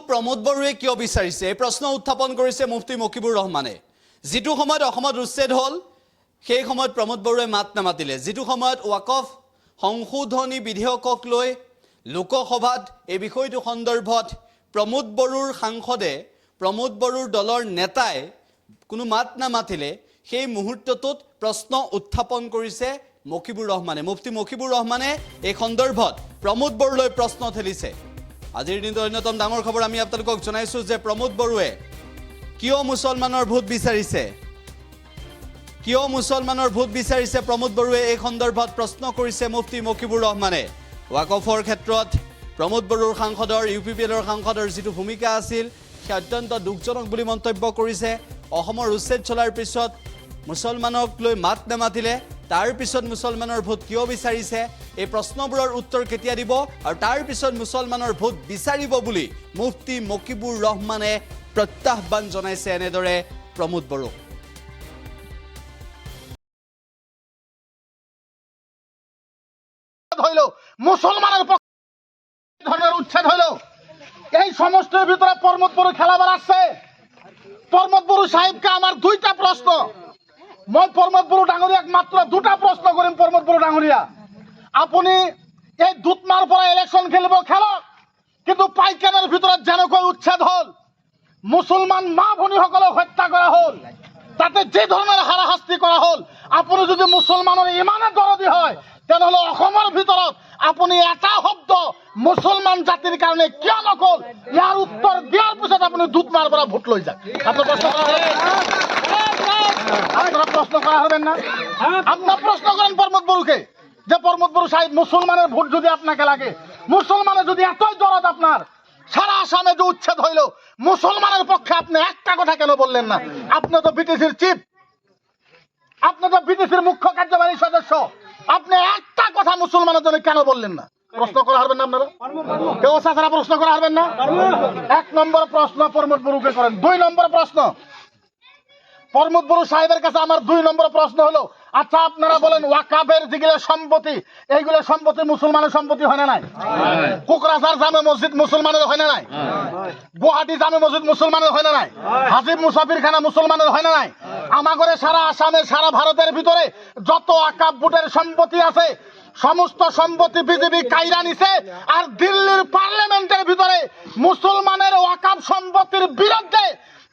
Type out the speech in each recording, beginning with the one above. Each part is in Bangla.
प्रमोद बरुए किय विचारिছে प्रश्न उत्थापन करिছে मुफ्ती मकिबुर रहमाने जिटु সময়ত অসমত উচ্ছেদ হল সেই সময়ত प्रमोद बरुए मात नामातिले जिटु সময়ত ওয়াকফ সংশোধনী বিধেয়কক লৈ লোকসভাত এই বিষয়টো সন্দৰ্ভত प्रमोद बरुर সাংসদে प्रमोद बरुर দলৰ নেতাই কোনো মাত নামাতিলে সেই মুহূৰ্তটোত প্ৰশ্ন উত্থাপন কৰিছে মকিবুৰ ৰহমানে মুফতি মকিবুৰ ৰহমানে এই সন্দৰ্ভত प्रमोद बरुলৈ প্ৰশ্ন ঠেলিছে। আজিৰ দিনটো অন্যতম ডাঙৰ খবৰ আমি আপোনালোকক জনাইছো যে प्रमोद बरुৱে কিয় মুছলমানৰ ভোট বিচাৰিছে प्रमोद बरुৱে এই সন্দৰ্ভত প্ৰশ্ন কৰিছে মুফতি মকিবুৰ ৰহমানে। ওয়াকফৰ ক্ষেত্ৰত प्रमोद बरुৰ সাংসদৰ ইউপিপিএলৰ সাংসদৰ যেটো ভূমিকা আছিল সে অত্যন্ত দুখজনক বুলি মন্তব্য কৰিছে। অসমৰ উচ্ছেদ চলাৰ পিছত মুছলমানক লৈ মাত নামাতিলে তাৰ পিছত মুছলমানৰ ভোট কিয় বিচাৰিছে এই প্ৰশ্নবোৰৰ উত্তৰ কেতিয়া দিব আৰু তাৰ পিছত মুছলমানৰ ভোট বিচাৰিব বুলি মুফতি মকিবুৰ ৰহমানে প্ৰত্যাহ্বান জনাইছে এনেদৰে प्रमोद बरुক। মুসলমানের ধর্মের উচ্ছেদ হইল এই সমস্যার ভিতরে प्रमोद बरु খেলাবার আছে। प्रमोद बरु সাহেবকে আমার দুইটা প্রশ্ন, মই प्रमोद बरु ডাঙরিয়াক মাত্র দুটা প্রশ্ন করিম। प्रमोद बरु ডাঙরিয়া, আপনি এই দুতমার পরে ইলেকশন খেলিব খেলক, কিন্তু পাইকানের ভিতরে যেনকৈ উচ্ছেদ হল, মুসলমান মা ভনীসকলক হত্যা করা হল, তাতে যে ধরনের হারাশাস্তি করা হল, আপনি যদি মুসলমানের ইমানের দরদি হয় তেনেহলে অসমৰ ভিতৰত আপুনি এটা শব্দ মুসলমান জাতিৰ কাৰণে কিয় নকল ইয়াৰ উত্তৰ দিয়াৰ পিছত আপুনি দুতমাৰ পৰা ভোট লৈ যাক। আপনার প্রশ্ন করা হবেন না? আপনার প্রশ্ন করেন प्रमोद बरुকে যে प्रमोद बरु সাহেব মুসলমানের ভোট যদি আপনাকে লাগে, মুসলমানের যদি এতই দরদ আপনার, সারা আসামে যে উচ্ছেদ হইল মুসলমানের পক্ষে আপনি একটা কথা কেন বললেন না? আপনি তো বিটিসির চিফ, আপনি তো বিটিসির মুখ্য কার্যবাহী সদস্য, আপনি একটা কথা মুসলমানের জন্য কেন বললেন না? প্রশ্ন করা হবেন না আপনারা? কেউ সারা প্রশ্ন করা হবেন না? এক নম্বর প্রশ্ন प्रमोद बरुকে করেন। দুই নম্বর প্রশ্ন प्रमोद बरु সাহেবের কাছে আমার দুই নম্বর প্রশ্ন হলো, আচ্ছা আপনারা বলেন ওয়াকাফের যেগুলো সম্পত্তি, এইগুলো সম্পত্তি মুসলমানের সম্পত্তি হয় না নাই? কোকরাঝার জামে মসজিদ মুসলমানের হয় না নাই? গুয়াহাটি জামে মসজিদ মুসলমানের হয় না নাই? হাজিব মুসাফির খানা মুসলমানের হয় না নাই? আমাগরে সারা আসামে সারা ভারতের ভিতরে যত ওয়াকাফ বোর্ডের সম্পত্তি আছে সমস্ত সম্পত্তি বিজেপি কাইরা নিছে, আর দিল্লির পার্লামেন্টের ভিতরে মুসলমানের ওয়াকাফ সম্পত্তির বিরুদ্ধে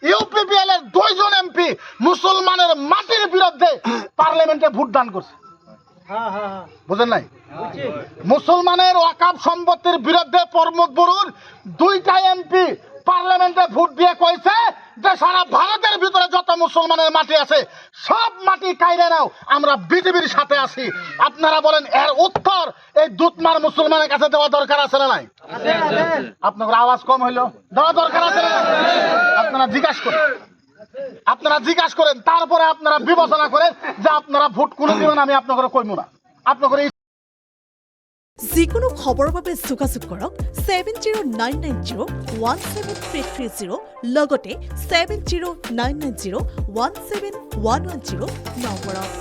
ইউপিপিএল এর দুইজন এমপি মুসলমানের মাটির বিরুদ্ধে পার্লামেন্টে ভোট দান করছে। বুঝেন নাই? মুসলমানের ওয়াকাফ সম্পত্তির বিরুদ্ধে प्रमोद बरुর দুইটা এমপি পার্লামেন্টে ভোট দিয়ে কইছে যে সারা ভারতের ভিতরে যত মুসলমানের মাটি আছে সব মাটি কাইরে নাও, আমরা বিজেপির সাথে আছি। আপনারা বলেন এর উত্তর এই দুতমার মুসলমানের কাছে দেওয়া দরকার আছে না নাই? আপনাদের আওয়াজ কম হইলো, দেওয়া দরকার আছে না? আপনারা জিজ্ঞাসা করেন, তারপরে আপনারা বিবেচনা করেন যে আপনারা ভোট কোন দিবেন। আমি আপনাদের কইমু না। আপনাদের যিকোনো খবৰৰ বাবে যোগাযোগ কৰক 7099017330 লগতে 7099017110 নম্বৰত।